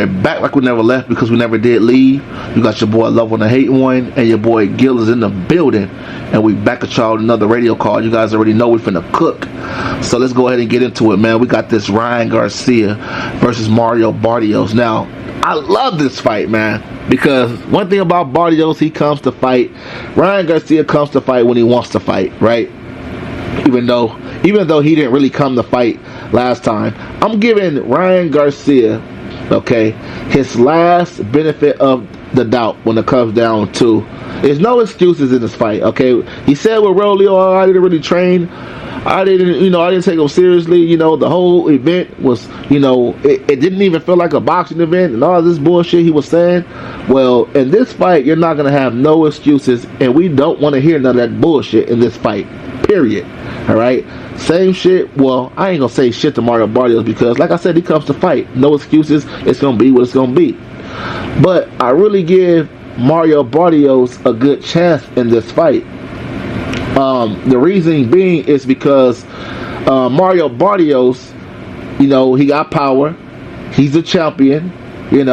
are back like we never left because we never did leave. You got your boy Love on the Hate One, and your boy Gil is in the building. And we back at y'all with another radio call. You guys already know we finna cook. So let's go ahead and get into it, man. We got this Ryan Garcia versus Mario Barrios. Now, I love this fight, man, because one thing about Barrios, he comes to fight. Ryan Garcia comes to fight when he wants to fight, right? Even though he didn't really come to fight last time. I'm giving Ryan Garcia, okay, his last benefit of the doubt when it comes down to, there's no excuses in this fight, okay? He said with Rolly, oh, I didn't really train. I didn't take him seriously. The whole event was, it didn't even feel like a boxing event and all this bullshit he was saying. Well, in this fight, you're not going to have no excuses, and we don't want to hear none of that bullshit in this fight, period. All right? Same shit. Well, I ain't going to say shit to Mario Barrios because, like I said, he comes to fight. No excuses. It's going to be what it's going to be. But I really give Mario Barrios a good chance in this fight. The reason being is because Mario Barrios, he got power. He's a champion, even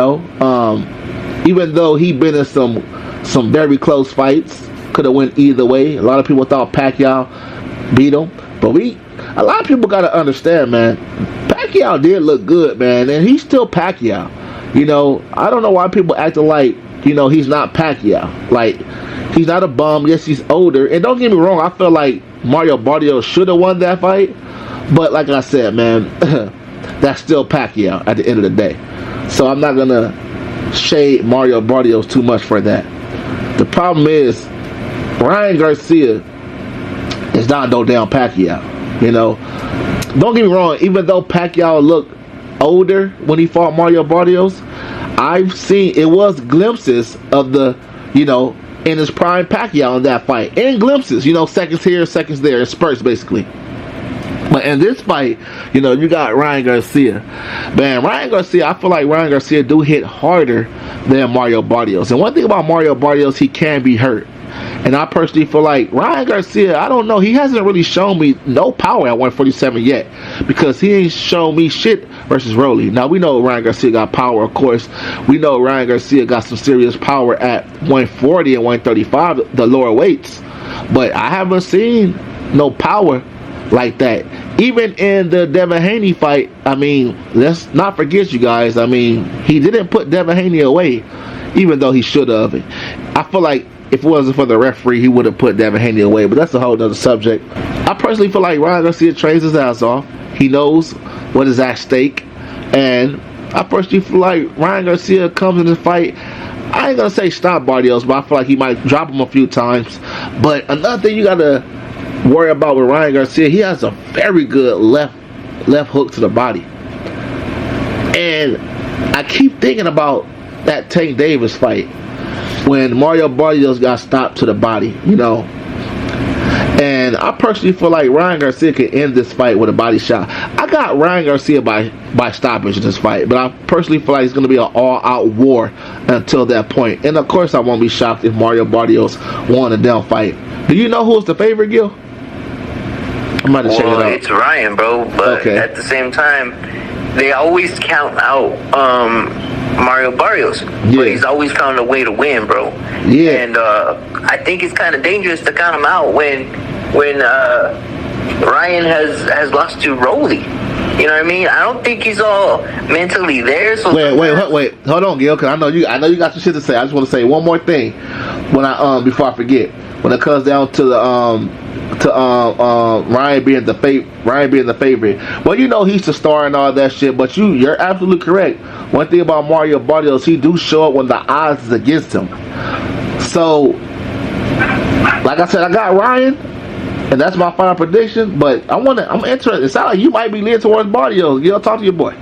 though he been in some very close fights, could have went either way. A lot of people thought Pacquiao beat him, but a lot of people got to understand, man, Pacquiao did look good, man, and he's still Pacquiao. I don't know why people acting like, he's not Pacquiao. Like, he's not a bum. Yes, he's older. And don't get me wrong, I feel like Mario Barrios should have won that fight. But like I said, man, that's still Pacquiao at the end of the day. So I'm not going to shade Mario Barrios too much for that. The problem is, Ryan Garcia is not no damn Pacquiao. Don't get me wrong, even though Pacquiao looked older when he fought Mario Barrios, I've seen, it was glimpses of the, in his prime Pacquiao in that fight. In glimpses, seconds here, seconds there, in spurts basically. But in this fight, you got Ryan Garcia. Man, Ryan Garcia, I feel like Ryan Garcia do hit harder than Mario Barrios. And one thing about Mario Barrios, he can be hurt. And I personally feel like Ryan Garcia, I don't know, he hasn't really shown me no power at 147 yet, because he ain't shown me shit versus Rolly. Now, we know Ryan Garcia got power, of course. We know Ryan Garcia got some serious power at 140 and 135, the lower weights. But I haven't seen no power like that. Even in the Devin Haney fight, let's not forget, you guys, he didn't put Devin Haney away, even though he should have. I feel like if it wasn't for the referee, he would have put Devin Haney away, but that's a whole other subject. I personally feel like Ryan Garcia trains his ass off. He knows what is at stake, and I personally feel like Ryan Garcia comes in the fight. I ain't gonna say stop Barrios, but I feel like he might drop him a few times. But another thing you gotta worry about with Ryan Garcia, he has a very good left hook to the body. And I keep thinking about that Tank Davis fight when Mario Barrios got stopped to the body, And I personally feel like Ryan Garcia can end this fight with a body shot. I got Ryan Garcia by stoppage in this fight, but I personally feel like it's going to be an all-out war until that point. And of course, I won't be shocked if Mario Barrios won a damn fight. Do you know who's the favorite, Gil? I'm about to check it out. It's Ryan, bro. But at the same time, they always count out Mario Barrios, but he's always found a way to win, bro. Yeah. And I think it's kind of dangerous to count him out when Ryan has lost to Rolly. You know what I mean? I don't think he's all mentally there. So wait, hold on, Gil, because I know you got some shit to say. I just want to say one more thing before I forget. When it comes down to the Ryan being the favorite. Well, he's the star and all that shit, but you're absolutely correct. One thing about Mario Barrios, he do show up when the odds is against him. So, like I said, I got Ryan, and that's my final prediction, but I'm interested. It sounds like you might be leaning towards Barrios. Talk to your boy.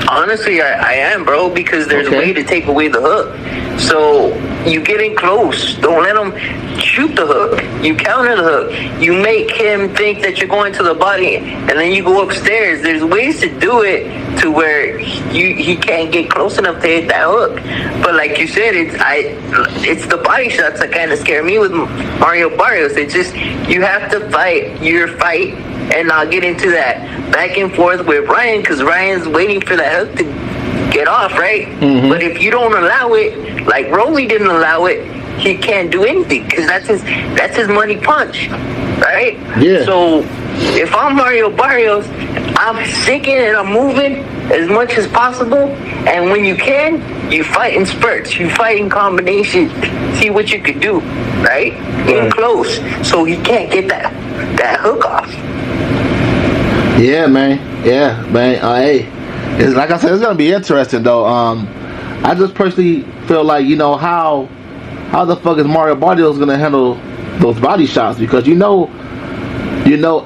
Honestly, I am, bro, because there's a way to take away the hook. So you get in close. Don't let him shoot the hook. You counter the hook. You make him think that you're going to the body, and then you go upstairs. There's ways to do it to where he can't get close enough to hit that hook. But like you said, it's the body shots that kind of scare me with Mario Barrios. It's just you have to fight your fight and not get into that back and forth with Ryan, because Ryan's waiting for that hook to get off, right? Mm-hmm. But if you don't allow it, like Rolly didn't allow it, he can't do anything because that's his money punch, right? Yeah. So if I'm Mario Barrios, I'm sticking and I'm moving as much as possible. And when you can, you fight in spurts, you fight in combinations, see what you can do, right? In close, so he can't get that hook off. Yeah, man. Hey, it's, like I said, it's gonna be interesting though. I just personally feel like, you know, how the fuck is Mario Barrios gonna handle those body shots? Because you know,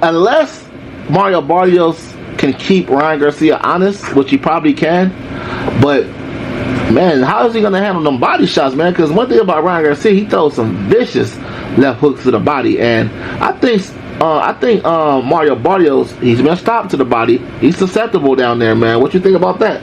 unless Mario Barrios can keep Ryan Garcia honest, which he probably can, but man, how is he gonna handle them body shots, man? Because one thing about Ryan Garcia, he throws some vicious left hooks to the body, and I think Mario Barrios, he's been stopped to the body. He's susceptible down there, man. What you think about that?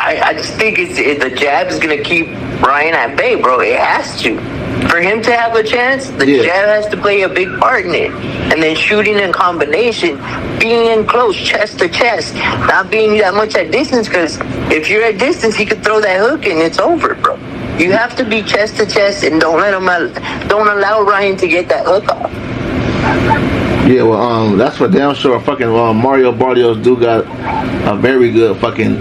I just think the jab is gonna keep Ryan at bay, bro. It has to. For him to have a chance, the jab has to play a big part in it. And then shooting in combination, being in close, chest to chest, not being that much at distance, because if you're at distance, he could throw that hook and it's over, bro. You have to be chest to chest and don't allow Ryan to get that hook off. Yeah, well, that's for damn sure. Fucking Mario Barrios do got a very good fucking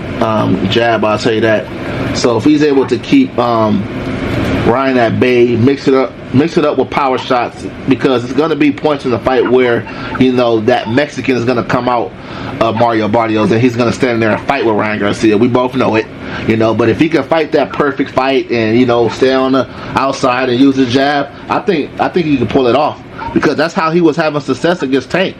jab, I'll tell you that. So if he's able to keep Ryan at bay, mix it up with power shots, because it's gonna be points in the fight where, you know, that Mexican is gonna come out of Mario Barrios and he's gonna stand there and fight with Ryan Garcia. We both know it, you know. But if he can fight that perfect fight and, you know, stay on the outside and use his jab, I think he can pull it off, because that's how he was having success against Tank.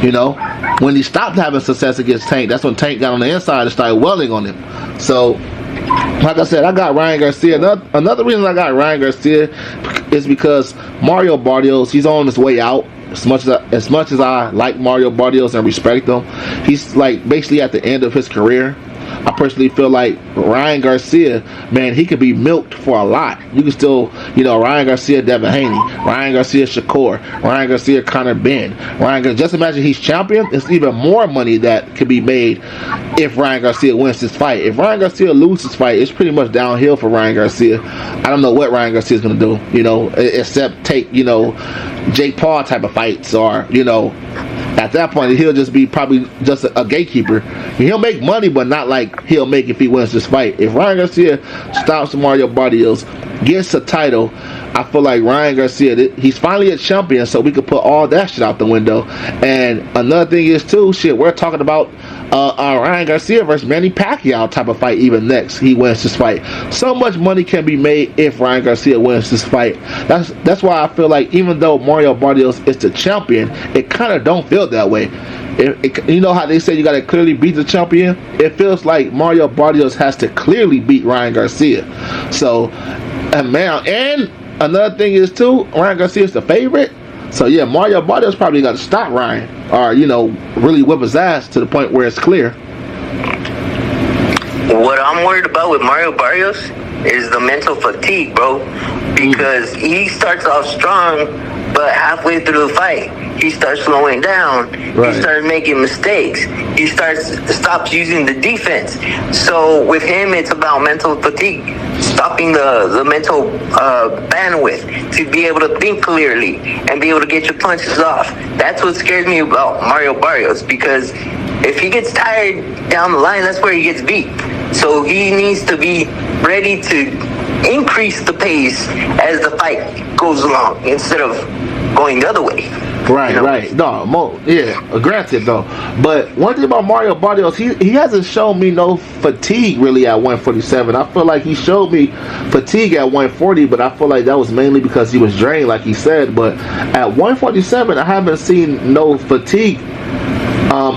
You know, when he stopped having success against Tank, that's when Tank got on the inside and started welling on him. So, like I said, I got Ryan Garcia. Another reason I got Ryan Garcia is because Mario Barrios, he's on his way out. As much as I like Mario Barrios and respect him, he's like basically at the end of his career. I personally feel like Ryan Garcia, man, he could be milked for a lot. You can still, you know, Ryan Garcia, Devin Haney, Ryan Garcia, Shakur, Ryan Garcia, Conor Benn. Just imagine he's champion. It's even more money that could be made if Ryan Garcia wins this fight. If Ryan Garcia loses this fight, it's pretty much downhill for Ryan Garcia. I don't know what Ryan Garcia is going to do, you know, except take, you know, Jake Paul type of fights, or, you know, at that point he'll just be probably just a gatekeeper. He'll make money, but not like he'll make if he wins this fight. If Ryan Garcia stops Mario Barrios, gets a title, I feel like Ryan Garcia, he's finally a champion, so we could put all that shit out the window. And another thing is too, we're talking about Ryan Garcia versus Manny Pacquiao type of fight even next. He wins this fight. So much money can be made if Ryan Garcia wins this fight. That's why I feel like even though Mario Barrios is the champion, it kind of don't feel that way. You know how they say you got to clearly beat the champion? It feels like Mario Barrios has to clearly beat Ryan Garcia. So, and another thing is too, Ryan Garcia is the favorite. So yeah, Mario Barrios probably got to stop Ryan, or, you know, really whip his ass to the point where it's clear. What I'm worried about with Mario Barrios is the mental fatigue, bro. Because he starts off strong, but halfway through the fight, he starts slowing down. Right. He starts making mistakes. He stops using the defense. So with him, it's about mental fatigue, stopping the mental bandwidth to be able to think clearly and be able to get your punches off. That's what scares me about Mario Barrios, because if he gets tired down the line, that's where he gets beat. So he needs to be ready to increase the pace as the fight goes along instead of going the other way. Right, you know? Right. No, granted though. But one thing about Mario Barrios, he hasn't shown me no fatigue really at 147. I feel like he showed me fatigue at 140, but I feel like that was mainly because he was drained, like he said. But at 147, I haven't seen no fatigue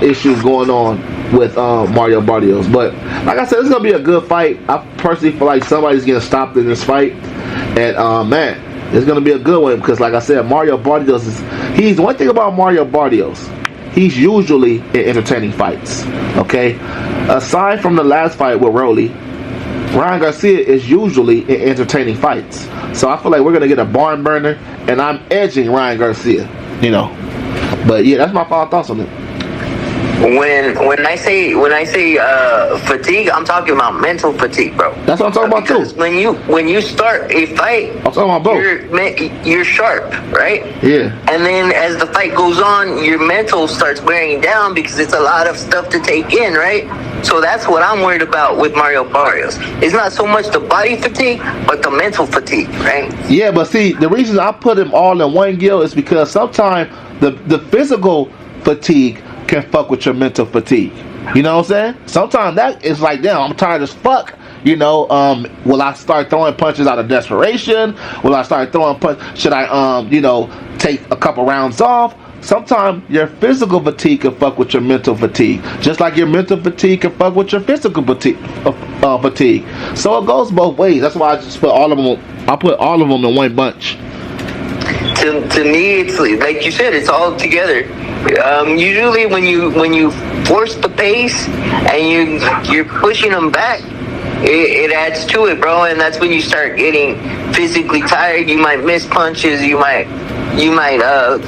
issues going on with Mario Barrios. But like I said, it's gonna be a good fight. I personally feel like somebody's getting stopped in this fight, and man, it's gonna be a good one, because like I said, Mario Barrios he's one thing about Mario Barrios, he's usually in entertaining fights. Okay, aside from the last fight with Rolly, Ryan Garcia is usually in entertaining fights. So I feel like we're gonna get a barn burner, and I'm edging Ryan Garcia, you know. But yeah, that's my final thoughts on it. When I say fatigue, I'm talking about mental fatigue, bro. That's what I'm talking about because too. When you start a fight, I'm talking about both. You're sharp, right? Yeah. And then as the fight goes on, your mental starts wearing down because it's a lot of stuff to take in, right? So that's what I'm worried about with Mario Barrios. It's not so much the body fatigue, but the mental fatigue, right? Yeah, but see, the reason I put him all in one, Gil, is because sometimes the physical fatigue can fuck with your mental fatigue. You know what I'm saying? Sometimes that is like, damn, I'm tired as fuck. You know, will I start throwing punches out of desperation? Will I start throwing punches? Should I, take a couple rounds off? Sometimes your physical fatigue can fuck with your mental fatigue, just like your mental fatigue can fuck with your physical fatigue. So it goes both ways. That's why I just put all of them. I put all of them in one bunch. To me, it's like you said, it's all together. Usually, when you force the pace and you're pushing them back, it adds to it, bro. And that's when you start getting physically tired. You might miss punches. You might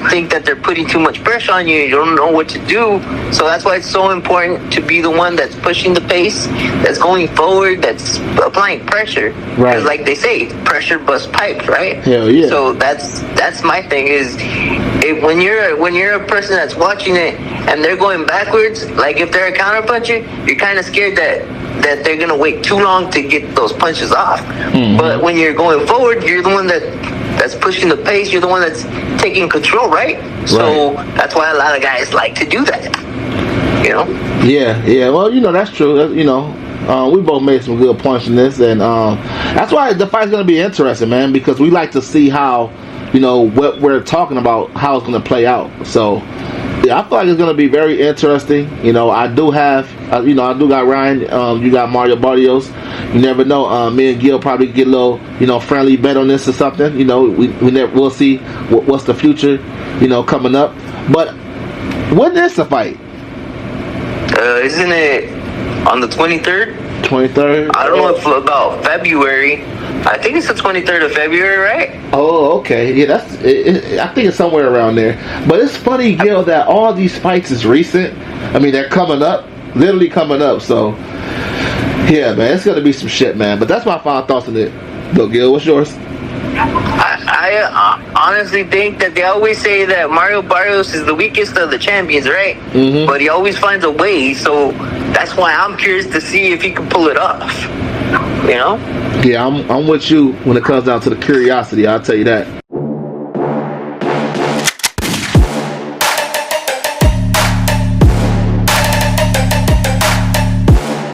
think that they're putting too much pressure on you. You don't know what to do. So that's why it's so important to be the one that's pushing the pace, that's going forward, that's applying pressure. Right. Because like they say, pressure busts pipes, right? Hell yeah. So that's my thing is, when you're a person that's watching it and they're going backwards, like if they're a counterpuncher, you're kind of scared that they're gonna wait too long to get those punches off. Mm-hmm. But when you're going forward, you're the one that's pushing the pace. You're the one that's taking control, right? So that's why a lot of guys like to do that. You know? Yeah. Well, that's true. We both made some good points in this, and that's why the fight's gonna be interesting, man. Because we like to see how, what we're talking about, how it's gonna play out. So. Yeah, I feel like it's gonna be very interesting. I do have, I do got Ryan. You got Mario Barrios. You never know. Me and Gil probably get a little, friendly bet on this or something. We'll see what's the future, coming up. But when is the fight? Isn't it on the 23rd? 23rd. I don't know if about February. I think it's the 23rd of February, right? Oh, okay. Yeah, I think it's somewhere around there. But it's funny, Gil, that all these fights is recent. I mean, they're coming up, literally coming up. So, yeah, man, it's gonna be some shit, man. But that's my final thoughts on it. Though, Gil, what's yours? I honestly think that they always say that Mario Barrios is the weakest of the champions, right? Mm-hmm. But he always finds a way. So that's why I'm curious to see if he can pull it off. Yeah, I'm with you when it comes down to the curiosity. I'll tell you that.